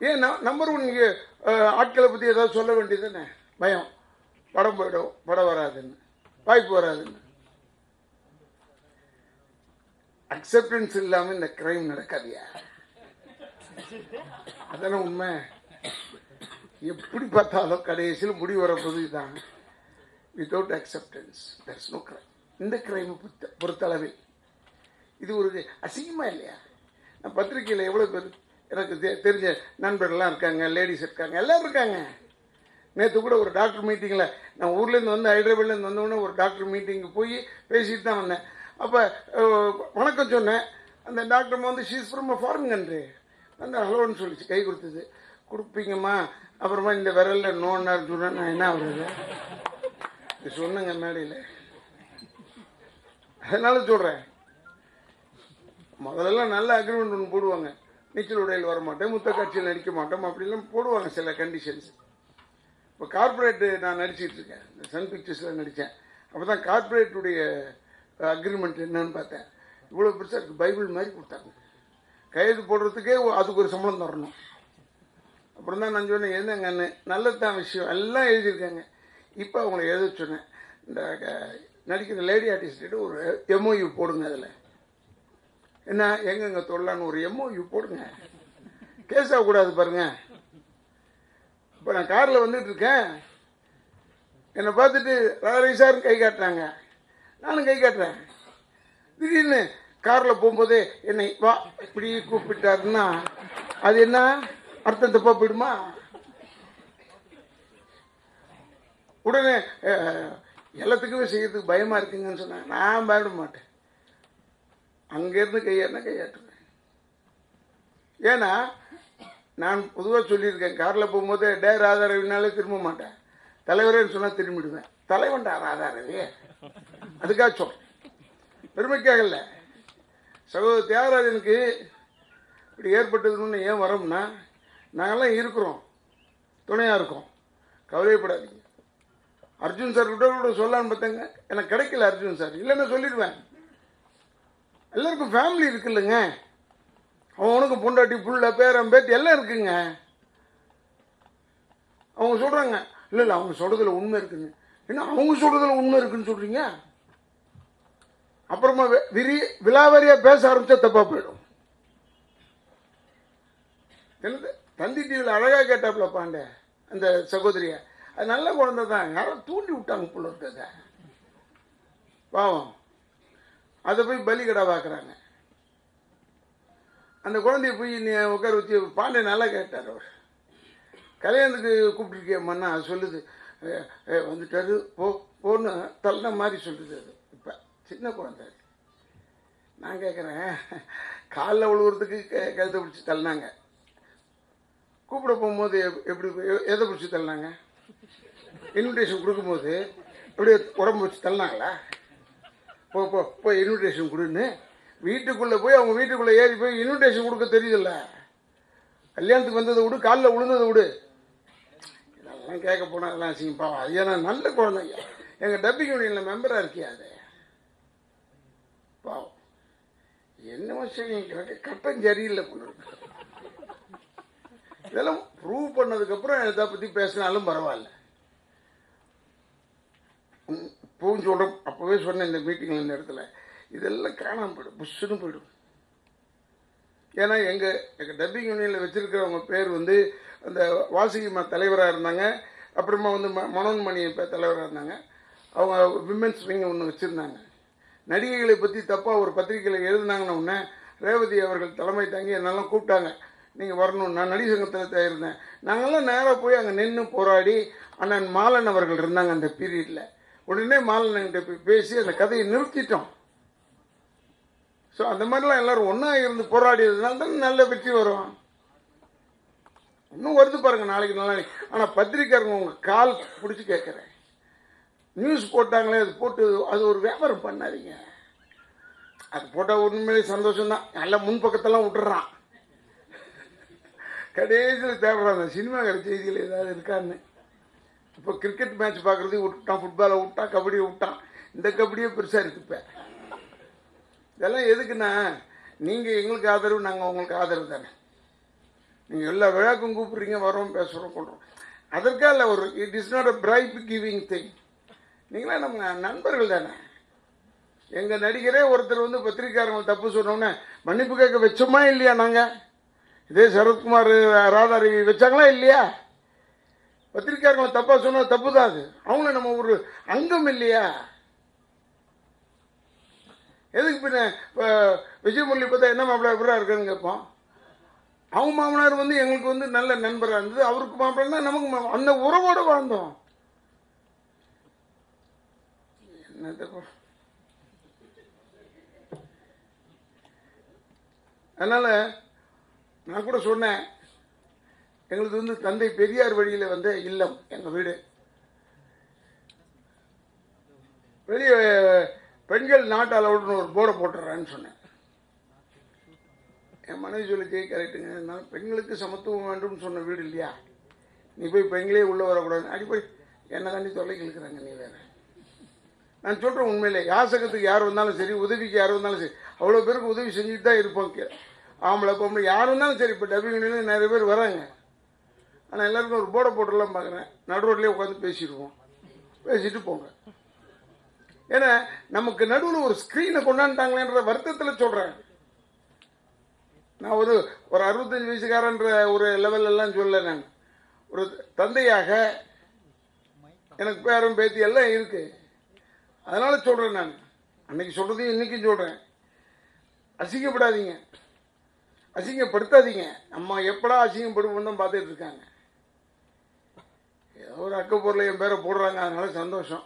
ஏன் number one நீங்கள் ஆட்களை பற்றி ஏதாவது சொல்ல வேண்டியது தானே? பயம், படம் போயிடும், படம் வராதுன்னு, வாய்ப்பு வராதுன்னு. அக்செப்டன்ஸ் இல்லாமல் இந்த கிரைம் நடக்காதியா? அதான உண்மை. எப்படி பார்த்தாலும் கடைசியில் முடி வரப்போது தான். Without acceptance that's no crime. இந்த கிரைமை பொறுத்தளவில் இது ஒரு அசிங்கமா இல்லையா? நான் பத்திரிகையில் எவ்வளோ பேர் எனக்கு தெரிஞ்ச நண்பர்கள்லாம் இருக்காங்க, லேடிஸ் இருக்காங்க, எல்லோரும் இருக்காங்க. நேற்று கூட ஒரு டாக்டர் மீட்டிங்கில், நான் ஊர்லேருந்து வந்து ஹைதராபாத்லேருந்து வந்தோடனே ஒரு டாக்டர் மீட்டிங்கு போய் பேசிட்டு தான் வந்தேன். அப்போ வணக்கம் சொன்னேன். அந்த டாக்டர் வந்து ஷீஸ் ஃப்ரம் ஃபாரின் கண்ட்ரி வந்து ஹலோன்னு சொல்லிச்சு, கை கொடுத்தது. கொடுப்பீங்கம்மா, அப்புறமா இந்த விரலில் நோன்னார் சொன்னேன். நான் என்ன ஆகுறது இது சொன்னேங்க மேடையில். அதனால சொல்கிறேன், முதல்லலாம் நல்ல அக்ரிமெண்ட் ஒன்று போடுவாங்க. நீச்சல் உடையில் வரமாட்டேன், முத்த காட்சியில் நடிக்க மாட்டோம், அப்படிலாம் போடுவாங்க சில கண்டிஷன்ஸ். இப்போ கார்பரேட்டு நான் நடிச்சிட்டு இருக்கேன், சன் பிக்சர்ஸில் நடித்தேன். அப்போ தான் கார்பரேட்டுடைய அக்ரிமெண்ட் என்னன்னு பார்த்தேன். இவ்வளோ பெருசாக இருக்குது, பைபிள் மாதிரி கொடுத்தாங்க. கையெழுத்து போடுறதுக்கே அதுக்கு ஒரு சம்பளம் தரணும். அப்புறம் தான் நான் சொன்னேன், என்னங்கன்னு நல்லதான் விஷயம் எல்லாம் எழுதியிருக்காங்க. இப்போ அவங்கள எழுத சொன்னேன், இந்த நடிக்கிற லேடி ஆர்டிஸ்ட்டு ஒரு எம்ஓயு போடுங்க. அதில் என்ன எங்கெங்க தொடலான்னு ஒரு எம்ஓயு போடுங்க. கேஸ் ஆகக்கூடாது பாருங்க. இப்போ நான் காரில் வந்துட்டு இருக்கேன், என்னை பார்த்துட்டு ராதாரவிசார்னு கை காட்டுறாங்க, நானும் கை காட்டுறேன். திடீர்னு காரில் போகும்போதே என்னை வா இப்படி கூப்பிட்டாருன்னா அது என்ன அர்த்தம் தப்பா போயிடுமா? உடனே எல்லாத்துக்குமே செய்யறதுக்கு பயமா இருக்குங்கன்னு சொன்னேன். நான் பயப்பட மாட்டேன், அங்கேருந்து கையாட்டினா கையாட்டுவேன். ஏன்னா நான் பொதுவாக சொல்லியிருக்கேன், காரில் போகும்போது டே ராதாரவினாலே திரும்ப மாட்டேன், தலைவரேன்னு சொன்னால் திரும்பிடுவேன். தலைவன்டா ராதாரவி, அதுக்காக சொல்றேன், பெருமைக்காக இல்லை. சகோதரர் தியாகராஜனுக்கு இப்படி ஏற்பட்டதுன்னு ஏன் வரோம்னா, நாங்கள்லாம் இருக்கிறோம், துணையாக இருக்கோம், கவலைப்படாதீங்க. அர்ஜுன் சார் கூட சொல்லலான்னு பார்த்தாங்க, எனக்கு கிடைக்கல அர்ஜுன் சார், இல்லைன்னா சொல்லிடுவேன். எல்லாருக்கும் ஃபேமிலி இருக்குல்லங்க, அவனுக்கு பொண்டாட்டி புள்ள பேரம் பேத்தி எல்லாம் இருக்குங்க. அவங்க சொல்கிறாங்க, இல்லை இல்லை அவங்க சொல்கிறதுல உண்மை இருக்குங்க. ஏன்னா அவங்க சொல்கிறதுல உண்மை இருக்குன்னு சொல்கிறீங்க. அப்புறமா விலாவரியாக பேச ஆரம்பித்தா தப்பாக போயிடும். என்னது தந்தி டிவியில் அழகாக கேட்டாப்புல பாண்டே அந்த சகோதரியை, அது நல்ல குழந்தை தான், யாரோ தூண்டி விட்டாங்க போல இருக்கிறத பாவம். அதை போய் பலி கடை பார்க்குறாங்க. அந்த குழந்தைய போய் நீ உட்கார வச்சு பாண்டே நல்லா கேட்டார். அவர் கல்யாணத்துக்கு கூப்பிட்டுருக்கேம்மா, அது சொல்லுது வந்துட்டாரு போன்னு தள்ள மாதிரி சொல்லுது. அது இப்போ சின்ன குழந்தை. நான் கேட்குறேன், காலில் விழுவுறதுக்கு கழுத்தை பிடிச்சி தள்ளினாங்க, கூப்பிட போகும்போது எப்படி எதை பிடிச்சி தள்ளினாங்க? இன்விடேஷன் கொடுக்கும்போது அப்படியே உடம்பு வச்சு தள்ளினாங்களா? போ போ போய் இன்விடேஷன் கொடுன்னு வீட்டுக்குள்ளே போய் அவங்க வீட்டுக்குள்ளே ஏறி போய் இன்விடேஷன் கொடுக்க தெரியுதில்ல. கல்யாணத்துக்கு வந்ததை விடு, காலில் விழுந்ததை விடு, இதெல்லாம் கேட்க போனால் அதெல்லாம் அசிங்கப்பா. ஐயா நான் நல்ல குழந்தைங்க, எங்கள் டப்பிங் யூனியனில் மெம்பராக இருக்கியா? அது பாவம் என்ன விஷயம், கட்டம் சரியில்லை பொண்ணு. இதெல்லாம் ப்ரூவ் பண்ணதுக்கப்புறம் இதை பற்றி பேசினாலும் பரவாயில்ல. இப்போவும் சொல்கிறோம், அப்போவே சொன்னேன் இந்த மீட்டிங்கில், இந்த இடத்துல இதெல்லாம் காணாமல் போய்டும், புஷ்ஷுன்னு போய்டும். ஏன்னா எங்கள் டப்பிங் யூனியனில் வச்சுருக்கிறவங்க பேர் வந்து அந்த வாசிகமா தலைவராக இருந்தாங்க, அப்புறமா வந்து மனோன்மணி இப்போ தலைவராக இருந்தாங்க. அவங்க விமென்ஸ் விங் ஒன்று வச்சுருந்தாங்க. நடிகைகளை பற்றி தப்பாக ஒரு பத்திரிகையில் எழுதினாங்கன்னு ஒன்று ரேவதி அவர்கள் தலைமை தாங்கி என்னெல்லாம் கூப்பிட்டாங்க, நீங்கள் வரணும். நான் நடிகர் சங்கத்தில் இருந்தேன். நாங்கள்லாம் நேராக போய் அங்கே நின்று போராடி, அண்ணன் மாலன் அவர்கள் இருந்தாங்க அந்த பீரியடில். உடனே மாலன்கிட்ட போய் பேசி அந்த கதையை நிறுத்திட்டோம். ஸோ அந்த மாதிரிலாம் எல்லோரும் ஒன்றா இருந்து போராடியதுனால தான் நல்ல வெற்றி வரும். இன்னும் வருது பாருங்கள் நாளைக்கு நாளைக்கு. ஆனால் பத்திரிக்கையாளங்க உங்கள் கால் பிடிச்சி கேட்குறேன், நியூஸ் போட்டாங்களே அது போட்டு அது ஒரு வியாபாரம் பண்ணாதீங்க. அது போட்டால் உண்மையிலே சந்தோஷம்தான், நல்லா முன்பக்கத்தெல்லாம் விட்டுறான், கடைசியில் தேடுறாங்க சினிமாக்கிற செய்திகள் ஏதாவது இருக்கான்னு. இப்போ கிரிக்கெட் மேட்ச் பார்க்குறதையும் விட்டுட்டான், ஃபுட்பாலை விட்டான், கபடியை விட்டான். இந்த கபடியே பெருசாக இருக்குது இப்போ. இதெல்லாம் எதுக்குன்னா, நீங்கள் எங்களுக்கு ஆதரவு, நாங்கள் உங்களுக்கு ஆதரவு தானே. நீங்கள் எல்லா விழாக்கும் கூப்பிட்றீங்க, வரோம், பேசுகிறோம், கொள்கிறோம். அதற்காக இல்லை, ஒரு it is not a bribe giving thing. நீங்களாம் நம்ம நண்பர்கள் தானே. எங்கள் நடிகரே ஒருத்தர் வந்து பத்திரிக்கையாளர்கள் தப்பு சொன்னோன்னே மன்னிப்பு கேட்க வச்சோமா இல்லையா? நாங்கள் இதே சரத்குமார் ராதாரவி வச்சாங்களா இல்லையா? பத்திரிக்கையாளர்கள் தப்பாக சொன்னால் தப்பு தான், அது அவங்கள நம்ம ஒரு அங்கம் இல்லையா? எதுக்கு பின்ன இப்போ விஜய் முரளி பார்த்தா என்ன மாப்பிள்ளை எப்படா இருக்குன்னு கேட்போம். அவங்க மாமனார் வந்து எங்களுக்கு வந்து நல்ல நண்பராக இருந்தது, அவருக்கு மாப்பிள்ளா நமக்கு அந்த உறவோடு வாழ்ந்தோம். என்ன அதனால நான் கூட சொன்னேன், எங்களுக்கு வந்து தந்தை பெரியார் வழியில் வந்து இல்லம் எங்கள் வீடு. வெளியே பெண்கள் நாட்டு அளவுன்னு ஒரு போர்டை போட்டுறேன்னு சொன்னேன். என் மனைவி சொல்லிச்சு, கரெக்டுங்க, நான் பெண்களுக்கு சமத்துவம் வேண்டும்னு சொன்ன வீடு இல்லையா, நீ போய் பெண்களே உள்ளே வரக்கூடாது, அடி போய் என்னை தாண்டி தொல்லைக்கு இழுக்கிறாங்க. நீ வேறு நான் சொல்கிறேன், உண்மையிலே யாசகத்துக்கு யார் வந்தாலும் சரி, உதவிக்கு யார் வந்தாலும் சரி, அவ்வளோ பேருக்கு உதவி செஞ்சுட்டு தான் இருப்போம். ஆம்பளை பொம்பளை யார் வந்தாலும் சரி. இப்போ டபிள்யூனியில் நிறைய பேர் வராங்க, ஆனால் எல்லாருக்கும் ஒரு போர்டை போட்டுலாம் பார்க்குறேன், நடு ரோட்லேயே உட்காந்து பேசிடுவோம், பேசிட்டு போங்க. ஏன்னா நமக்கு நடுவில் ஒரு ஸ்க்ரீனை கொண்டாண்டாங்களேன்ற வருத்தத்தில் சொல்கிறேன். நான் ஒரு 65 வயசுக்காரன்ற ஒரு லெவலெல்லாம் சொல்லலை. நான் ஒரு தந்தையாக எனக்கு பேரன் பேத்தி எல்லாம் இருக்குது, அதனால் சொல்கிறேன். நான் அன்னைக்கு சொல்கிறதையும் இன்றைக்கும் சொல்கிறேன், அசிங்கப்படாதீங்க, அசிங்கப்படுத்தாதீங்க. நம்ம எப்படா அசிங்கப்படுவோம் தான் பார்த்துட்டு இருக்காங்க. ஏதோ ஒரு அக்கப்பொருளை என் பேரை போடுறாங்க, அதனால சந்தோஷம்.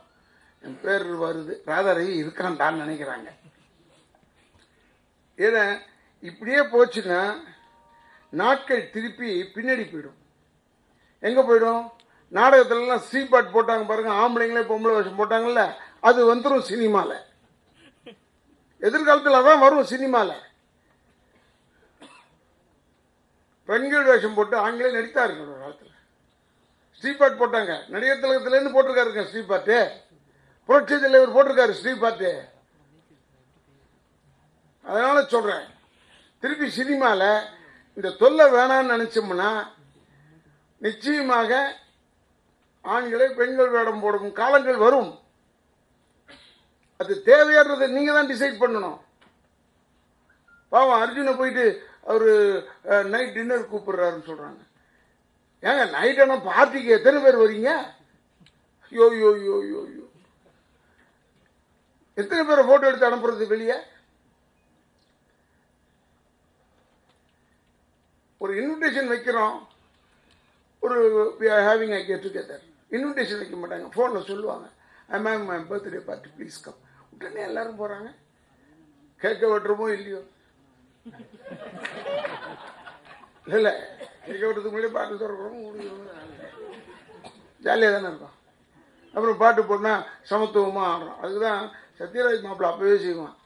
என் பேர் வருது, ராதாரவி இருக்கான்டான்னு நினைக்கிறாங்க. ஏன்னா இப்படியே போச்சுன்னா நாட்கள் திருப்பி பின்னாடி போயிடும். எங்கே போயிடும்? நாடகத்துலலாம் ஸ்ரீபாட் போட்டாங்க பாருங்க, ஆம்பளைங்களே பொம்பளை வேஷம் போட்டாங்கல்ல, அது வந்துடும் சினிமாவில். எதிர்காலத்தில் அதான் வரும் சினிமாவில். பெண்கள் வேஷம் போட்டு ஆண்களே நடித்தாருங்க ஒரு காலத்தில். ஸ்ரீபாட் போட்டாங்க, நடிகர் திலகத்திலேருந்து போட்டிருக்காருங்க ஸ்ரீபாட்டு, புரட்சி தலைவர் போட்டிருக்காரு ஸ்ரீபாட்டு. அதனால சொல்றேன், திருப்பி சினிமாவில் இந்த தொல்லை வேணான்னு நினைச்சோம்னா நிச்சயமாக ஆண்களை பெண்கள் வேடம் போடும் காலங்கள் வரும். அது தேவையானதை நீங்க தான் டிசைட் பண்ணணும். பாவம் அர்ஜுனை போயிட்டு அவரு நைட் டின்னர் கூப்பிடுறாருன்னு சொல்றாங்க. ஏங்க நைட் ஆனா பார்ட்டிக்கு எத்தனை பேர் வரீங்க? யோ யோ யோ யோ யோ எத்தனை பேரை போட்டோ எடுத்து அனுப்புறது வெளியே? ஒரு இன்விடேஷன் வைக்கிறோம், ஒரு having I get together, invitation வைக்க மாட்டாங்க, ஃபோனில் சொல்லுவாங்க, ma'am my birthday party please come. உடனே எல்லாரும் போகிறாங்க. கேட்க வெட்டுறமோ இல்லையோ, இல்லை கேட்க வெட்டுறதுக்கு முன்னாடி பாட்டு திறக்கிறோம், ஜாலியாக தானே இருக்கும். அப்புறம் பாட்டு போட்டால் சமத்துவமாக ஆடுறோம். அதுக்குதான் சத்யராஜ் மாப்பிள்ள அப்போவே செய்வான்.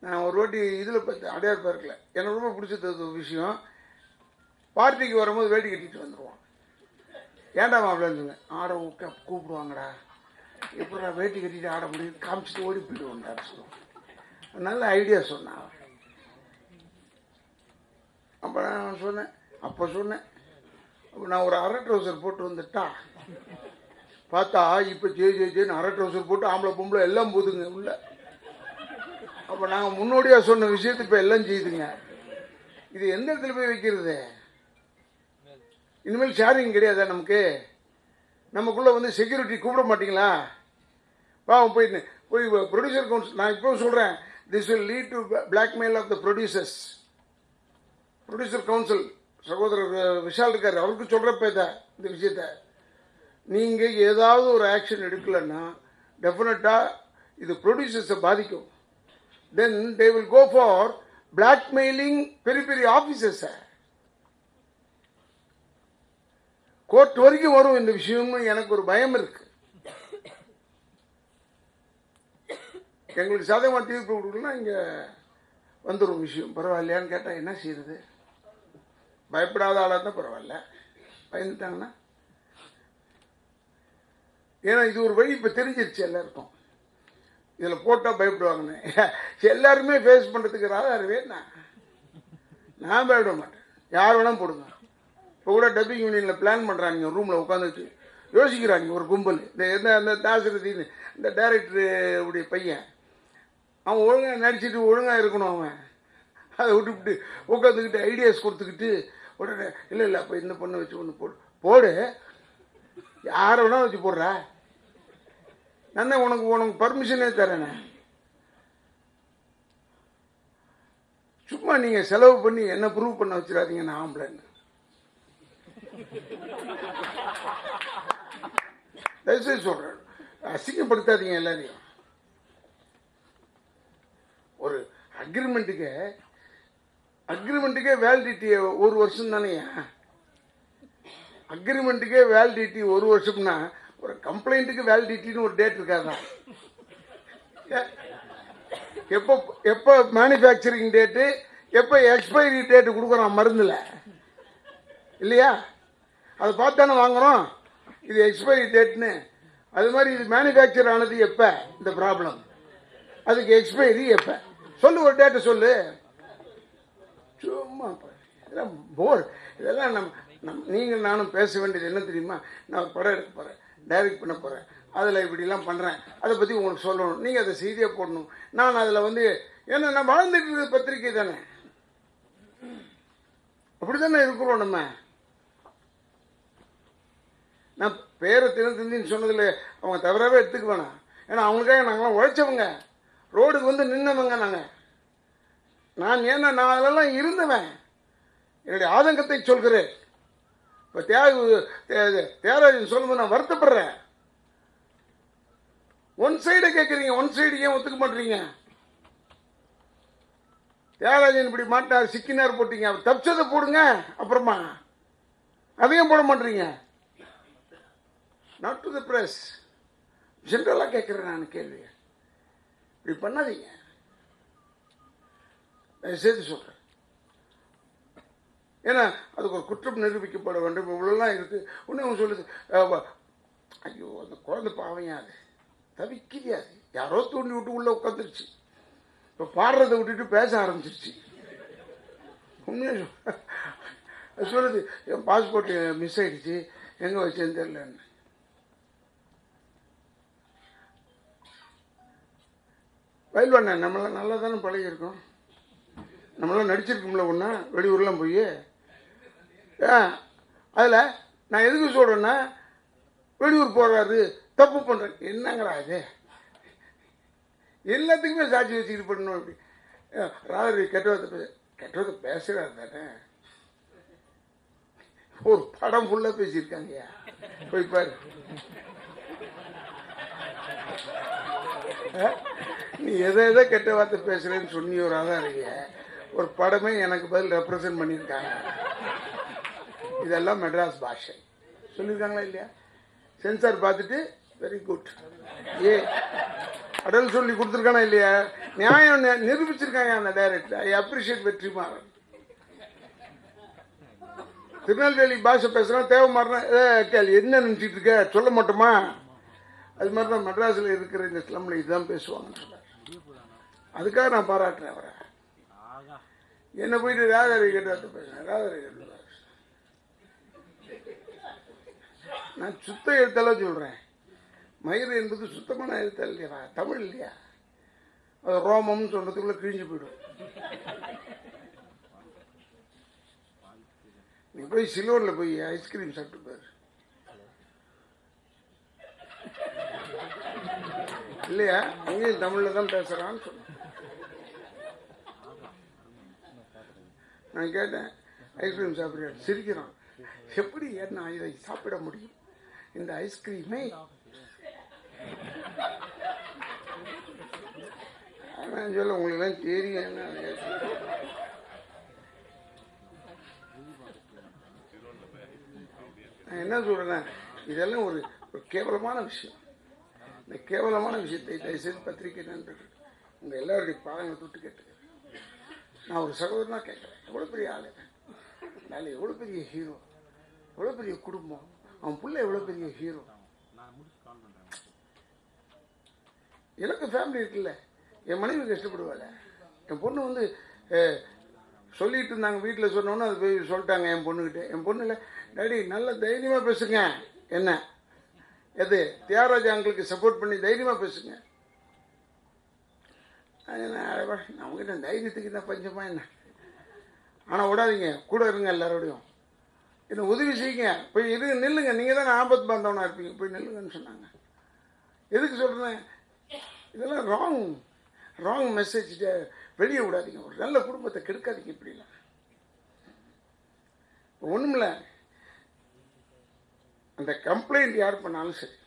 நான் ஒரு வாட்டி இதில் பார்த்து அடையார் பார்க்கல, எனக்கு ரொம்ப பிடிச்சது விஷயம், பார்ட்டிக்கு வரும்போது வேட்டி கட்டிட்டு வந்துடுவான். ஏன்டா மாப்பிள்ளன்னு சொன்னேன், ஆட கூப்பிடுவாங்கடா, எப்படா வேட்டி கட்டிட்டு ஆட முடியும், காமிச்சிட்டு ஓடி போயிடுவோம்டா சொல்லுவோம். நல்ல ஐடியா சொன்னான். அப்போ நான் சொன்னேன், அப்போ நான் ஒரு அரை ட்ரௌசர் போட்டு வந்துட்டா பார்த்தா இப்போ ஜேன்னு அரை ட்ரௌசர் போட்டு ஆம்பளை பொம்பளை எல்லாம் போதுங்க உள்ள. அப்போ நாங்கள் முன்னோடியாக சொன்ன விஷயத்தை இப்போ எல்லாம் செய்துங்க. இது எந்த இடத்துல போய் வைக்கிறது? இனிமேல் ஷேரிங் கிடையாதா நமக்கு? நமக்குள்ளே வந்து செக்யூரிட்டி கூப்பிட மாட்டீங்களா? பாவம் போய் ப்ரொடியூசர் கவுன்சில், நான் இப்போ சொல்கிறேன், this will lead to blackmail of the producers. Producer council சகோதரர் விஷால் இருக்கார், அவருக்கு சொல்கிறப்ப இந்த விஷயத்த நீங்கள் ஏதாவது ஒரு ஆக்ஷன் எடுக்கலைன்னா டெஃபினட்டாக இது ப்ரொடியூசர்ஸை பாதிக்கும். Then they will go for blackmailing பெரிய பெரிய ஆஃபீஸர்ஸை. கோர்ட் வரைக்கும் வரும் இந்த விஷயம்னு எனக்கு ஒரு பயம் இருக்கு. எங்களுக்கு சாதகமாக தீர்ப்பு கொடுக்கணும்னா இங்கே வந்துடும் விஷயம். பரவாயில்லையான்னு கேட்டால் என்ன செய்யுது? பயப்படாத ஆளாக இருந்தால் பரவாயில்ல, பயந்துட்டாங்கன்னா, ஏன்னா இது ஒரு வழி இப்போ தெரிஞ்சிருச்சு எல்லாருக்கும், இதில் போட்டால் பயப்படுவாங்கன்னு. எல்லாருமே ஃபேஸ் பண்ணுறதுக்கு ராதாரவே நான் பயப்பட மாட்டேன். யார் வேணால் போடுங்க, இப்போ கூட டப்பிங் யூனியனில் பிளான் பண்ணுறாங்க, ரூமில் உட்காந்துட்டு யோசிக்கிறாங்க ஒரு கும்பல். இந்த அந்த தாசரதின்னு இந்த டைரக்டர் உடைய பையன், அவன் ஒழுங்காக நடிச்சுட்டு ஒழுங்காக இருக்கணும். அவன் அதை விட்டுவிட்டு உட்காந்துக்கிட்டு ஐடியாஸ் கொடுத்துக்கிட்டு உடனே இல்லை அப்போ இந்த பொண்ணை வச்சு ஒன்று போடு யாரை வேணா வச்சு போடுற, நான் தான் உனக்கு பர்மிஷனே தரேனே. சும்மா நீங்கள் செலவு பண்ணி என்ன ப்ரூவ் பண்ண வச்சிடாதீங்க நான் ஆம்பளைன்னு. தயவுசெய்து சொல்கிறேன், அசிங்கப்படுத்தாதீங்க எல்லாரையும். ஒரு அக்ரிமெண்ட்டுக்கே வேலிடிட்டி 1 வருஷம் தானேயா. அக்ரிமெண்ட்டுக்கே வேலிடிட்டி 1 வருஷம்னா ஒரு கம்ப்ளைண்ட்டுக்கு வேலிடிட்டின்னு ஒரு டேட் இருக்காதான்? எப்போ மேனுஃபேக்சரிங் டேட்டு, எப்போ எக்ஸ்பைரி டேட்டு கொடுக்குறோம் மருந்தில் இல்லையா? அதை பார்த்தானே வாங்குறோம் இது எக்ஸ்பைரி டேட்னு. அது மாதிரி இது மேனுஃபேக்சர் ஆனது எப்போ இந்த ப்ராப்ளம், அதுக்கு எக்ஸ்பைரி எப்போ சொல்லு, ஒரு டேட்டை சொல்லு. சும்மா இதெல்லாம் போர். இதெல்லாம் நீங்கள் நானும் பேச வேண்டியது என்ன தெரியுமா? நான் ஒரு படம் எடுக்க போகிறேன், டைரக்ட் பண்ண போகிறேன், அதில் இப்படிலாம் பண்ணுறேன், அதை பற்றி உங்களுக்கு சொல்லணும், நீங்கள் அதை செய்தியாக போடணும். நான் அதில் ஏன்னா நான் வாழ்ந்துட்டு இருக்கிற பத்திரிக்கை தானே, அப்படி தானே இருக்கிறோம் நம்ம. நான் பேரை தினத்தந்தின்னு சொன்னதில் அவங்க தவறாகவே எடுத்துக்க வேணாம். ஏன்னா அவங்களுக்காக நாங்களாம் உழைச்சவங்க, ரோடுக்கு நின்னவங்க நான் அதெல்லாம் இருந்தவன். என்னுடைய ஆதங்கத்தை சொல்கிறேன். இப்போ தியாகராஜன் சொல்லும்போது நான் வருத்தப்படுறேன். ஒன் சைடை கேட்குறீங்க, ஒன் சைடு ஏன் ஒத்துக்க மாட்டீங்க? தியாகராஜன் இப்படி மாட்டார், சிக்கினார் போட்டீங்க, தப்பிச்சதை போடுங்க, அப்புறமா அதையும் போட மாட்டீங்க. நாட் டு த பிரஸ், ஜென்ரலாக கேட்குறேன் நான் கேள்வி. இப்படி பண்ணாதீங்க, சேர்த்து சொல்கிறேன். ஏன்னா அதுக்கு ஒரு குற்றம் நிரூபிக்கப்பட வேண்டும். இவ்வளோலாம் இருக்குது. ஒன்று அவங்க சொல்லுது, ஐயோ அந்த குழந்தை பாவையா, அது தவிக்கிறியாது, யாரோ தூண்டி விட்டு உள்ளே உட்காந்துருச்சு, இப்போ பாடுறதை விட்டுட்டு பேச ஆரம்பிச்சிருச்சு. உண்மையாக அது சொல்லுது, என் பாஸ்போர்ட் மிஸ் ஆகிடுச்சு, எங்கே வச்சேன்னு தெரியலன்னு. பயில்வாண்ண நம்மளாம் நல்லா தானே பழகிருக்கோம், நம்மளாம் நடிச்சிருக்கோம்ல ஒன்றா வெளியூர்லாம் போய். அதில் நான் எதுக்கு சொல்கிறேன்னா, வெளியூர் போகிறாரு தப்பு பண்ணுறேன், என்னங்கிறா இது, எல்லாத்துக்குமே சாட்சி வச்சுக்கிட்டு பண்ணணும். அப்படி ராதரி கெட்டவத்தை பேசுகிறாரு தானே, ஒரு படம் ஃபுல்லாக பேசியிருக்காங்கய்யா, போய் பாரு. நீ எதை கெட்ட வார்த்தை பேசுகிறேன்னு சொன்னியோ ராதாரிங்க, ஒரு படமே எனக்கு பதில் ரெப்ரசன்ட் பண்ணியிருக்காங்க. இதெல்லாம் மெட்ராஸ் பாஷை சொல்லியிருக்காங்களா இல்லையா? சென்சார் பார்த்துட்டு வெரி குட் அடல் சொல்லி கொடுத்துருக்கானா இல்லையா? நியாயம் நிரூபிச்சிருக்காங்க அந்த director. I appreciate Vetrimaaran. Tirunelveli பாஷை பேசுகிறான், தேவமாறன் கேள்வி என்ன நினச்சிட்டு இருக்க சொல்ல மாட்டோமா? அது மாதிரி தான் மெட்ராஸில் இருக்கிற இந்த ஸ்லம்ல இதுதான் பேசுவாங்கன்னு சொன்னார். அதுக்காக நான் பாராட்டுறேன் அவரை. என்ன போயிட்டு ராதாரி கேட்டு பேசுறேன், ராதாரி கேட்டு நான் சுத்த எழுத்தால சொல்றேன். மயிறு என்பது சுத்தமான எழுத்தால் இல்லையா, தமிழ் இல்லையா? அது ரோமம்னு சொல்றதுக்குள்ள கிழிஞ்சு போயிடும். நீ போய் சிலோர்ல போய் ஐஸ்கிரீம் சாப்பிட்டு பாரு, இல்லையா? அங்கேயும் தமிழ்ல தான் பேசுறான்னு சொன்ன. நான் கேட்டேன், ஐஸ்கிரீம் சாப்பிட்ற சிரிக்கிறான். எப்படி என்ன இதை சாப்பிட முடியும் இந்த ஐஸ்கிரீமை? நான் சொல்ல உங்களுக்கு தெரியும் என்ன. நான் என்ன சொல்றேன், இதெல்லாம் ஒரு கேவலமான விஷயம். இந்த கேவலமான விஷயத்தை தயவுசெய்து பத்திரிகை நண்பர்கள் உங்க எல்லாருடைய பாதங்களை தொட்டு கேட்டுக்கிறேன். நான் ஒரு சகோதரனா கேட்கிறேன், எவ்வளோ பெரிய ஆளு, வேலை எவ்வளோ பெரிய ஹீரோ, எவ்வளோ பெரிய குடும்பம், அவன் பிள்ளை எவ்வளோ பெரிய ஹீரோ. எனக்கு ஃபேமிலி இருக்குல்ல, என் மனைவி கஷ்டப்படுவாள், என் பொண்ணு சொல்லிட்டு இருந்தாங்க. வீட்டில் சொன்னோன்னு அது போய் சொல்லிட்டாங்க என் பொண்ணுக்கிட்ட. என் பொண்ணு இல்லை, டாடி நல்ல தைரியமாக பேசுங்க. என்ன எது தியாகராஜா அங்கிளுக்கு சப்போர்ட் பண்ணி தைரியமாக பேசுங்க. நம்மகிட்ட தைரியத்துக்கு தான் பஞ்சமா என்ன. ஆனால் விடாதீங்க, கூட இருங்க, எல்லாரோடையும் என்ன உதவி செய்யுங்க, போய் இருங்க, நில்லுங்க, நீங்கள் தானே ஆபத்து பாந்தவனாக இருப்பீங்க, போய் நில்லுங்கன்னு சொன்னாங்க. எதுக்கு சொல்கிறேன், இதெல்லாம் ராங் மெசேஜ் வெளியே விடாதீங்க. ஒரு நல்ல குடும்பத்தை கெடுக்காதீங்க இப்படிலாம். ஒன்றுமில்ல, அந்த கம்ப்ளைண்ட் யார் பண்ணாலும் சரி,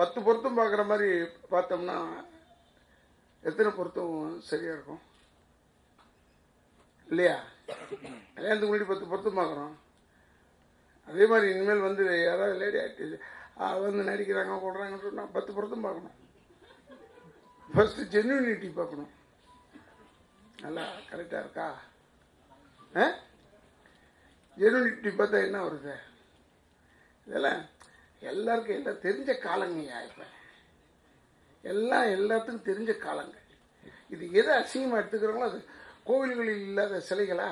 10 பொருத்தம் பார்க்குற மாதிரி பார்த்தோம்னா எத்தனை பொருத்தம் சரியாக இருக்கும் இல்லையா? கல்யாணத்துக்கு முன்னாடி 10 பொருத்தம் பார்க்குறோம். அதே மாதிரி இனிமேல் வந்து யாராவது லேடி ஆக்டிவ் வந்து நடிக்கிறாங்க போடுறாங்கன்னு சொன்னால் 10 பொருத்தம் பார்க்கணும். ஃபர்ஸ்ட் ஜென்யூனிட்டி பார்க்கணும், நல்லா கரெக்டாக இருக்கா. ஜென்யூனிட்டி பார்த்தா என்ன வருது? இதெல்லாம் எல்லாருக்கும் எல்லாம் தெரிஞ்ச காலங்கய்யா. இப்போ எல்லாம் எல்லாத்துக்கும் தெரிஞ்ச காலங்க. இது எதை அசிங்கமாக எடுத்துக்கிறாங்களோ அது கோவில்களில் இல்லாத சிலைகளா?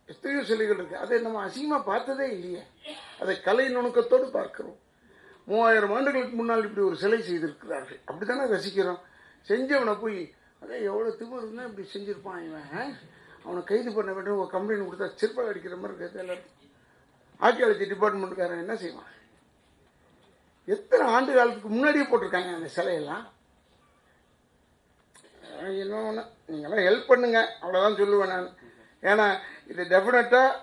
எத்தனையோ சிலைகள் இருக்கு, அதை நம்ம அசிங்கமாக பார்த்ததே இல்லையே. அதை கலை நுணுக்கத்தோடு பார்க்கிறோம். 3000 ஆண்டுகளுக்கு முன்னால் இப்படி ஒரு சிலை செய்திருக்கிறார்கள், அப்படி தானே ரசிக்கிறோம். செஞ்சவனை போய் அதான் எவ்வளோ திமிர் இருந்தால் இப்படி செஞ்சுருப்பான் இவன், அவனை கைது பண்ண வேண்டும் ஒரு கம்ப்ளைண்ட் கொடுத்தா சிற்பம் அடிக்கிற மாதிரி இருக்குது. எல்லாரும் ஆர்கியாலஜி டிபார்ட்மெண்ட்டுக்காரன் என்ன செய்வான்? எத்தனை ஆண்டு காலத்துக்கு முன்னாடியே போட்டிருக்காங்க அந்த சிலையெல்லாம். இன்னொன்று நீங்களாம் ஹெல்ப் பண்ணுங்க, அவ்வளோதான் சொல்லுவேன் நான். ஏன்னா இது டெஃபினட்டாக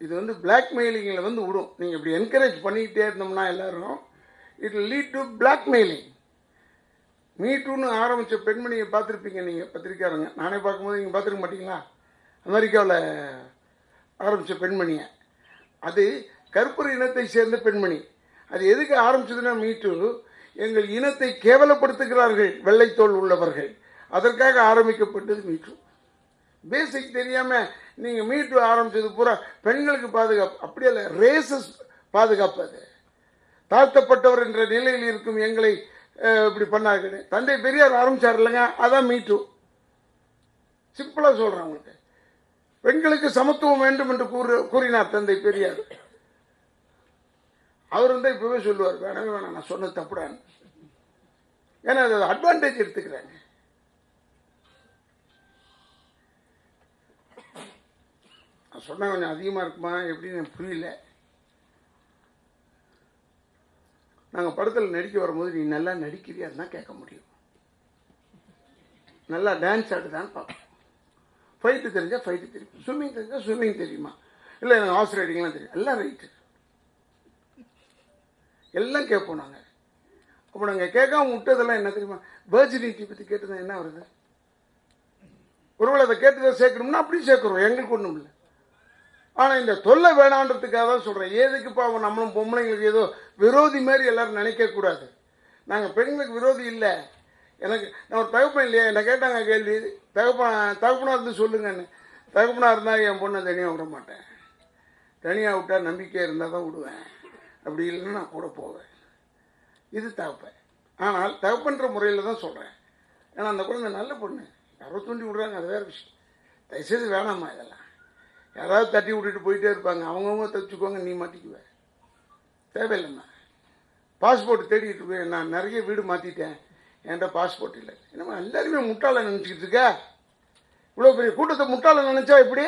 இது வந்து பிளாக்மெயிலிங்கில் வந்து விடும். நீங்கள் இப்படி என்கரேஜ் பண்ணிக்கிட்டே இருந்தோம்னா எல்லாரும் இட் லீட் டு பிளாக்மெயிலிங். மீட்டூன்னு ஆரம்பித்த பெண்மணியை பார்த்துருப்பீங்க நீங்கள் பத்திரிக்கையாளங்க. நானே பார்க்கும்போது நீங்கள் பார்த்துருக்க மாட்டீங்களா? அமெரிக்காவில் ஆரம்பித்த பெண்மணியை, அது கருப்பர் இனத்தை சேர்ந்த பெண்மணி. அது எதுக்கு ஆரம்பிச்சதுன்னா, மீட்டு எங்கள் இனத்தை கேவலப்படுத்துகிறார்கள் வெள்ளைத்தோல் உள்ளவர்கள், அதற்காக ஆரம்பிக்கப்பட்டது மீட்டு. பேசிக் தெரியாமல் நீங்கள் மீட்டு ஆரம்பித்தது பூரா பெண்களுக்கு பாதுகாப்பு, அப்படியே இல்லை, ரேசஸ் பாதுகாப்பு. அது தாழ்த்தப்பட்டவர் என்ற நிலையில் இருக்கும் எங்களை இப்படி பண்ணார்கள். தந்தை பெரியார் ஆரம்பிச்சார் இல்லைங்க, அதான் மீட்டு. சிம்பிளாக சொல்கிறேன் உங்களுக்கு, பெண்களுக்கு சமத்துவம் வேண்டும் என்று கூறினார் தந்தை பெரியார். அவர் வந்து இப்பவே சொல்லுவார், வேணவே வேணாம், நான் சொன்னது தப்புடான்னு. ஏன்னா அது அட்வான்டேஜ் எடுத்துக்கிறாங்க. நான் சொன்ன கொஞ்சம் அதிகமாக இருக்குமா எப்படின்னு எனக்கு புரியல. நாங்கள் படத்தில் நடிக்க வரும்போது நீ நல்லா நடிக்கிறியான்னு தான் கேட்க முடியும், நல்லா டான்ஸ் ஆடுதான்னு பார்ப்போம். ஃபைட்டு தெரிஞ்சால் ஃபைட்டு தெரியும், ஸ்விம்மிங் தெரிஞ்சால் ஸ்விம்மிங் தெரியுமா, இல்லை எனக்கு ஹார்ஸ் ரைடிங்லாம் தெரியும், எல்லாம் ரைட்டு, எல்லாம் கேட்போம் நாங்கள். அப்போ நாங்கள் கேட்காம விட்டதெல்லாம் என்ன தெரியுமா? வெர்ஜினிட்டி பற்றி கேட்டுதான் என்ன வருது? ஒருவேளை அதை கேட்டுதான் சேர்க்கணும்னா அப்படியும் சேர்க்குறோம், எங்களுக்கு ஒன்றும் இல்லை. ஆனால் இந்த தொல்லை வேணான்றதுக்காக தான் சொல்கிறேன். ஏதுக்குப்பா அவன் நம்மளும் பொம்பளைங்களுக்கு ஏதோ விரோதி மாதிரி எல்லாரும் நினைக்கக்கூடாது. நாங்கள் பெண்களுக்கு விரோதி இல்லை. எனக்கு நான் ஒரு தகப்பன் இல்லையா, என்னை கேட்டாங்க கேள்வி, தகப்பனாக இருந்து சொல்லுங்கன்னு. தகப்பனாக இருந்தால் என் பொண்ணை தனியாக விட மாட்டேன், தனியாக விட்டால் நம்பிக்கை இருந்தால் தான் விடுவேன், அப்படி இல்லைன்னா நான் கூட போவேன். இது தகப்பன். ஆனால் தகப்பன்ற முறையில் தான் சொல்கிறேன். ஏன்னா அந்த குழந்தை நல்ல பொண்ணு, யாரோ தூண்டி விடுறாங்க, அது வேறு விஷயம். தயவுசெய்து வேணாமா இதெல்லாம். யாராவது தட்டி விட்டுட்டு போயிட்டே இருப்பாங்க, அவங்கவுங்க தச்சுக்குவாங்க, நீ மாட்டிக்குவேன், தேவையில்லைம்மா. பாஸ்போர்ட் தேடிக்கிட்டு போய் நான் நிறைய வீடு மாற்றிட்டேன், என்கிட்ட பாஸ்போர்ட் இல்லை. என்னம்மா எல்லாருமே முட்டாள நினச்சிக்கிட்டு இருக்க? இவ்வளோ பெரிய கூட்டத்தை முட்டாள நினச்சா எப்படி?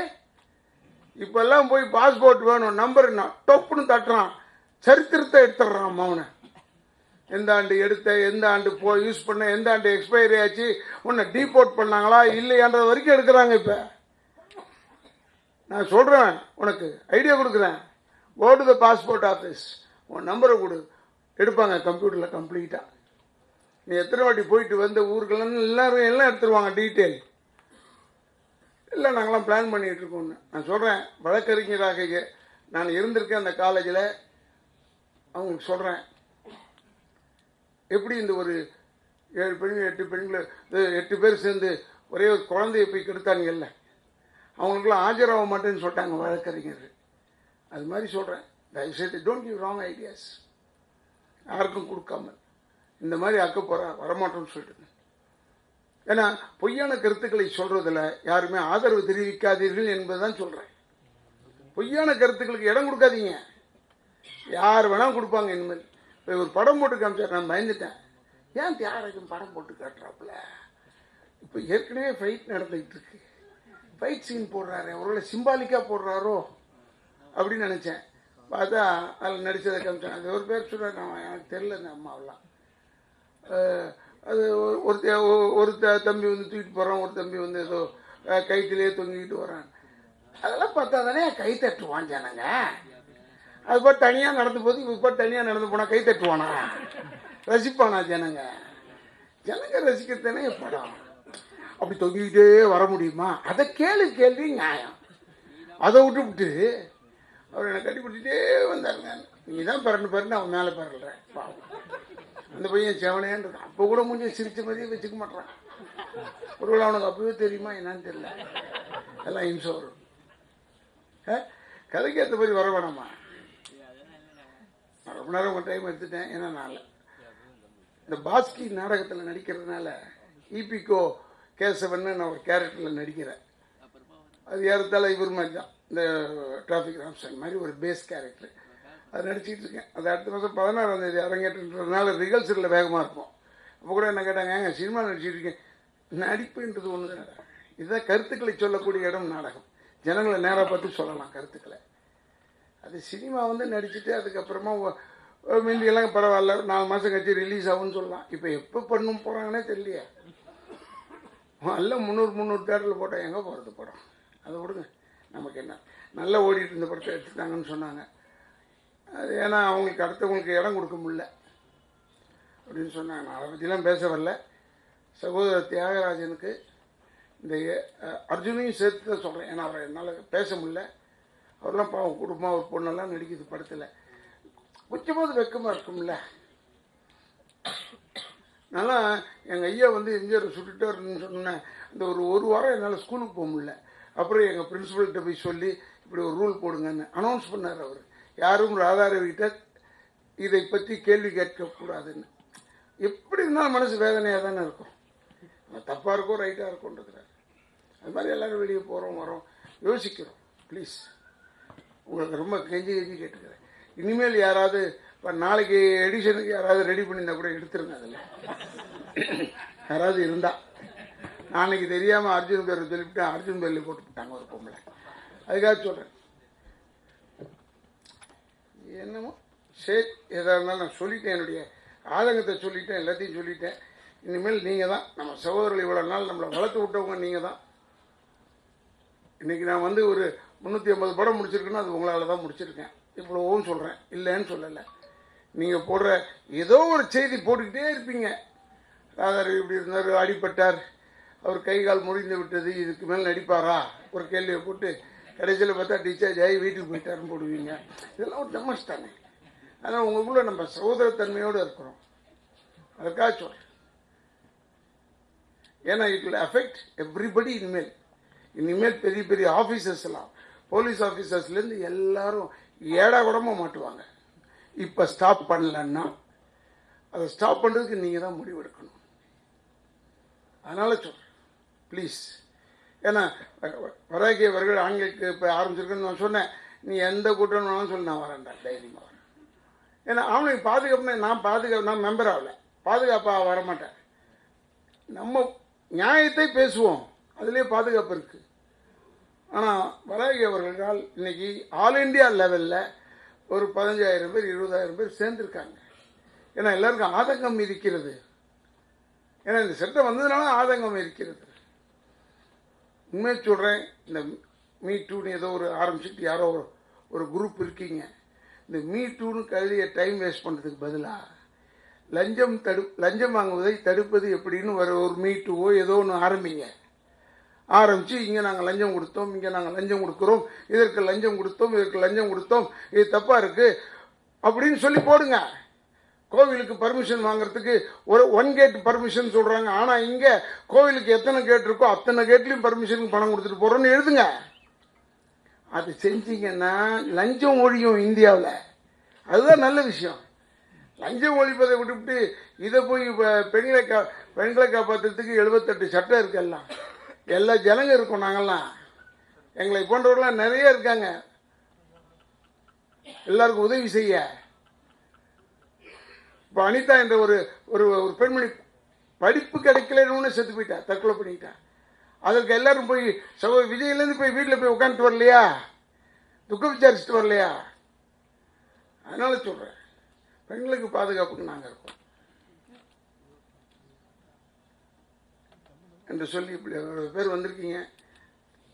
இப்போல்லாம் போய் பாஸ்போர்ட் வேணும், நம்பர் என்ன டொப்புன்னு தட்டுறான், சரித்திரத்தை எடுத்துடுறான் மவனை. எந்த ஆண்டு எடுத்த, எந்த ஆண்டு யூஸ் பண்ண, எந்த ஆண்டு எக்ஸ்பைரி ஆச்சு, உன்னை டீபோர்ட் பண்ணாங்களா இல்லையான்றது வரைக்கும் எடுக்கிறாங்க. இப்போ நான் சொல்கிறேன், உனக்கு ஐடியா கொடுக்குறேன், go to the passport office, உன் நம்பரை கொடு, எடுப்பாங்க கம்ப்யூட்டரில் கம்ப்ளீட்டாக. நீ எத்தனை வாட்டி போயிட்டு வந்த ஊருக்கெல்லாம் எல்லாரும் எல்லாம் எடுத்துருவாங்க டீட்டெயில். இல்லை நாங்களாம் பிளான் பண்ணிகிட்டு இருக்கோம்னு நான் சொல்கிறேன். வழக்கறிஞராக நான் இருந்திருக்கேன் அந்த காலேஜில். அவங்களுக்கு சொல்கிறேன், எப்படி இந்த ஒரு 7 பெண்கள் 8 பெண்கள் 8 பேர் சேர்ந்து ஒரே ஒரு குழந்தைய போய் கெடுத்தாங்கல்ல, அவங்களுக்குலாம் ஆஜராக மாட்டேன்னு சொல்லிட்டாங்க வழக்கறிஞர். அது மாதிரி சொல்கிறேன், தயவுசெய்து டோன்ட் கிவ் ராங் ஐடியாஸ், யாருக்கும் கொடுக்காம. இந்த மாதிரி ஆக்க போகிறா, வரமாட்டோம்னு சொல்லிட்டு. ஏன்னா பொய்யான கருத்துக்களை சொல்றதுல யாருமே ஆதரவு தெரிவிக்காதீர்கள் என்பதுதான் சொல்றேன். பொய்யான கருத்துக்களுக்கு இடம் கொடுக்காதீங்க. யார் வேணாலும் கொடுப்பாங்க. இனிமேல் ஒரு படம் போட்டு காமிச்சார், நான் பயந்துட்டேன். ஏன் தியாகராஜன் படம் போட்டு காட்டுறாப்புல? இப்போ ஏற்கனவே ஃபைட் நடந்துகிட்டு இருக்கு, ஃபைட் சீன் போடுறாரு, ஒருவேளை சிம்பாலிக்காக போடுறாரோ அப்படின்னு நினச்சேன். பார்த்தா அதில் நடித்ததை காமிச்சேன். அது ஒரு பேர் சொல்கிறேன், நான் எனக்கு தெரில அந்த அம்மாவெல்லாம். அது ஒரு தம்பி வந்து தூக்கிட்டு போகிறான், ஒரு தம்பி வந்து ஏதோ கைத்திலே தொங்கிக்கிட்டு வரான். அதெல்லாம் பார்த்தா தானே கை தட்டுவான் ஜனங்க. அது பாட்டு தனியாக நடந்து போது இப்போ பாட்டு தனியாக நடந்து போனால் கை தட்டுவானா? ரசிப்பானா ஜனங்க? ஜனங்க ரசிக்கத்தானே படம். அப்படி தொங்கிக்கிட்டே வர முடியுமா? அதை கேள்வி நியாயம். அதை விட்டு அவர் என்னை கட்டி பிடிச்சிட்டே வந்தாருங்க. நீ தான் பரண்டு அவன் மேலே பரல்ற பாவம். அந்த பையன் செவனேன்றது அப்போ கூட முடிஞ்ச சிரிச்ச மாதிரியே வச்சுக்க மாட்டான். ஒருவேளை அவனுக்கு அப்பவே தெரியுமா என்னன்னு தெரியல. எல்லாம் இம்சை வரும். கதைக்கு ஏற்ற மாதிரி வர வேணாமா? நான் ரொம்ப நேரம் உங்கள் டைம் எடுத்துட்டேன். ஏன்னா நான் இந்த பாஸ்கி நாடகத்தில் நடிக்கிறதுனால இபிகோ கேசவன் நான் ஒரு கேரக்டரில் நடிக்கிறேன். அது ஏறத்தால இவர் மாதிரி தான், இந்த டிராஃபிக் ராம்சன் மாதிரி ஒரு பேஸ் கேரக்டர். அது நடிச்சிட்டு இருக்கேன். அது அடுத்த மாதம் 16ஆம் தேதி அரங்கேற்றதுனால ரிகல்சரில் வேகமாக இருக்கும். அப்போ கூட என்ன கேட்டாங்க, சினிமா நடிச்சிட்டு இருக்கேன். நடிப்புன்றது ஒன்று தான். இதுதான் கருத்துக்களை சொல்லக்கூடிய இடம் நாடகம். ஜனங்களை நேராக பார்த்து சொல்லலாம் கருத்துக்களை. அது சினிமா வந்து நடிச்சுட்டு அதுக்கப்புறமா முந்தியெல்லாம் பரவாயில்ல 4 மாதம் கழிச்சு ரிலீஸ் ஆகும்னு சொல்லலாம். இப்போ எப்போ பண்ணணும் போகிறாங்கன்னே தெரியலையே. எல்லாம் 300 தேட்டரில் போட்டால் எங்கே போகிறது படம்? அதை விடுங்க, நமக்கு என்ன. நல்லா ஓடிட்டு இருந்த படத்தை எடுத்துட்டாங்கன்னு சொன்னாங்க. அது ஏன்னா அவங்களுக்கு அடுத்தவங்களுக்கு இடம் கொடுக்க முடியல அப்படின்னு சொன்னாங்க. நான் அதை பற்றிலாம் பேச வரல. சகோதரர் தியாகராஜனுக்கு இந்த அர்ஜுனையும் சேர்த்து தான் சொல்கிறேன். ஏன்னா அவரை என்னால் பேச முடியல. அவரெல்லாம் பாவம் குடும்பம், ஒரு பொண்ணெல்லாம் நடிக்குது படத்தில். கொஞ்சமாவது வெக்கமாக இருக்கும்ல. நல்லா எங்கள் ஐயா வந்து எம்ஜிஆர் சுட்டுட்டாருன்னு சொன்னேன். இந்த ஒரு வாரம் என்னால் ஸ்கூலுக்கு போக முடியல. அப்புறம் எங்கள் பிரின்சிபல்கிட்ட போய் சொல்லி இப்படி ஒரு ரூல் போடுங்கன்னு அனௌன்ஸ் பண்ணார் அவர். யாரும் ராதாரவிகிட்ட இதை பற்றி கேள்வி கேட்கக்கூடாதுன்னு. எப்படி இருந்தாலும் மனசு வேதனையாக தானே இருக்கும். தப்பாக இருக்கும் ரைட்டாக இருக்கும்ன்றது. அது மாதிரி எல்லோரும் வெளியே போகிறோம் வரோம் யோசிக்கிறோம். ப்ளீஸ் உங்களுக்கு ரொம்ப கெஞ்சி கேட்டுக்கிறேன். இனிமேல் யாராவது இப்போ நாளைக்கு எடிஷனுக்கு யாராவது ரெடி பண்ணியிருந்தா கூட எடுத்துருங்க. அதில் யாராவது இருந்தால், நாளைக்கு தெரியாமல் அர்ஜுன் பேர் சொல்லிவிட்டு அர்ஜுன் பேரில் போட்டுவிட்டாங்க ஒரு பொம்பளை. அதுக்காக சொல்கிறேன். என்னமோ சரி, எதாக இருந்தாலும் நான் சொல்லிட்டேன், என்னுடைய ஆதங்கத்தை சொல்லிட்டேன், எல்லாத்தையும் சொல்லிட்டேன். இனிமேல் நீங்கள் தான் நம்ம சகோதரர்கள். இவ்வளோ நாள் நம்மளை வளர்த்து விட்டவங்க நீங்கள் தான். இன்றைக்கி நான் வந்து ஒரு 350 படம் முடிச்சிருக்கேன்னா அது உங்களால் தான் முடிச்சிருக்கேன். இவ்வளோவும் சொல்கிறேன், இல்லைன்னு சொல்லலை. நீங்கள் போடுற ஏதோ ஒரு செய்தி போட்டுக்கிட்டே இருப்பீங்க. ராதாரவி இப்படி இருந்தார், அடிப்பட்டார், அவர் கை கால் முறிந்து விட்டது, இதுக்கு மேலே நடிப்பாரா ஒரு கேள்வியை போட்டு கடைசியில் பார்த்தா டிஸ்சார்ஜ் ஆகி வீட்டுக்கு போயிட்டாருன்னு போடுவீங்க. இதெல்லாம் ஒரு டமஸ் தானே. அதனால் உங்களுக்குள்ள நம்ம சகோதரத்தன்மையோடு இருக்கிறோம். அதுக்காக சொல்கிறேன். ஏன்னா இட் வில் அஃபெக்ட் எவ்ரிபடி. இனிமேல் பெரிய பெரிய ஆஃபீஸர்ஸ் எல்லாம், போலீஸ் ஆஃபீஸர்ஸ்லேருந்து எல்லாரும் ஏடா கூடமாக மாட்டுவாங்க. இப்போ ஸ்டாப் பண்ணலன்னா அதை ஸ்டாப் பண்ணுறதுக்கு நீங்கள் தான் முடிவெடுக்கணும். அதனால் சொல்கிறேன் ப்ளீஸ். ஏன்னா வராகி அவர்கள் ஆங்கிலத்துக்கு இப்போ ஆரம்பிச்சிருக்குன்னு நான் சொன்னேன். நீ எந்த கூட்டம் வேணாலும் சொல்லி நான் வரேன்டா, தைரியமாக வரேன். ஏன்னா அவனுக்கு பாதுகாப்புனா நான் மெம்பர் ஆகலை, பாதுகாப்பாக வரமாட்டேன். நம்ம நியாயத்தை பேசுவோம், அதுலேயே பாதுகாப்பு இருக்குது. ஆனால் வராகி அவர்களால் இன்னைக்கு ஆல் இண்டியா லெவலில் ஒரு 15,000 பேர் 20,000 பேர் சேர்ந்துருக்காங்க. ஏன்னா எல்லாருக்கும் ஆதங்கம் இருக்கிறது. ஏன்னா இந்த சட்டம் வந்ததுனால ஆதங்கம் இருக்கிறது. உண்மையை சொல்கிறேன். இந்த மீ டூன்னு ஏதோ ஒரு ஆரம்பிச்சுட்டு யாரோ ஒரு குரூப் இருக்கீங்க. இந்த மீ டூன்னு கழுதிய டைம் வேஸ்ட் பண்ணுறதுக்கு பதிலாக லஞ்சம் வாங்குவதை தடுப்பது எப்படின்னு ஒரு மீ டூவோ ஏதோ ஒன்று ஆரம்பித்து இங்கே நாங்கள் லஞ்சம் கொடுத்தோம், இங்கே நாங்கள் லஞ்சம் கொடுக்குறோம், இதற்கு லஞ்சம் கொடுத்தோம், இது தப்பாக இருக்குது அப்படின்னு சொல்லி போடுங்க. கோவிலுக்கு பர்மிஷன் வாங்குறதுக்கு ஒரு 1 கேட் பர்மிஷன் சொல்கிறாங்க. ஆனால் இங்கே கோவிலுக்கு எத்தனை கேட் இருக்கோ அத்தனை கேட்லேயும் பர்மிஷனுக்கு பணம் கொடுத்துட்டு போகிறோன்னு எழுதுங்க. அது செஞ்சீங்கன்னா லஞ்சம் ஒழியும் இந்தியாவில். அதுதான் நல்ல விஷயம். லஞ்சம் ஒழிப்பதை விட்டுவிட்டு இதை போய் பெண்களை காப்பாற்றுறதுக்கு 78 சட்டம் இருக்குல்லாம். எல்லா ஜனங்க இருக்கோம். நாங்கள்லாம் எங்களை போன்றவர்களாம் நிறைய இருக்காங்க. எல்லாருக்கும் உதவி செய்ய. இப்போ அனிதா என்ற ஒரு ஒரு பெண்மணி படிப்பு கிடைக்கலன்னு செத்து போயிட்டா, தற்கொலை பண்ணிட்டா. அதற்கு எல்லாரும் போய் விஜயிலேருந்து போய் வீட்டில் போய் உட்காந்துட்டு வரலையா, துக்கம் விசாரிச்சுட்டு வரலையா? அதனால சொல்றேன், பெண்களுக்கு பாதுகாப்புக்கு நாங்கள் இருக்கோம் என்று சொல்லி இப்படி இவ்வளவு பேர் வந்திருக்கீங்க.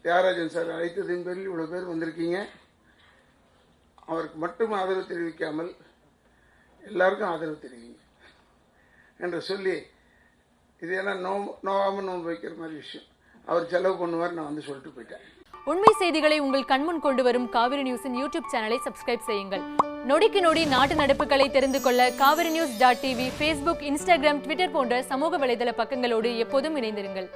தியாகராஜன் சார் அழைத்ததின் பேரில் இவ்வளவு பேர் வந்திருக்கீங்க. அவருக்கு மட்டும் ஆதரவு தெரிவிக்காமல் எல்லாருக்கும் ஆதரவு தெரிவிங்க என்று சொல்லி, இது ஏன்னா நோவாமல் நோன்பு வைக்கிற மாதிரி விஷயம். அவர் செலவு பண்ணுவார், நான் வந்து சொல்லிட்டு போயிட்டேன். உண்மை செய்திகளை உங்கள் கண்முன் கொண்டு வரும் காவிரி நியூஸின் யூடியூப் சேனலை சப்ஸ்கிரைப் செய்யுங்கள். நொடிக்கு நொடி நாட்டு நடப்புகளை தெரிந்து கொள்ள kaverinews.tv, Facebook, Instagram, Twitter போன்ற சமூக வலைதள பக்கங்களோடு எப்போதும் இணைந்திருங்கள்.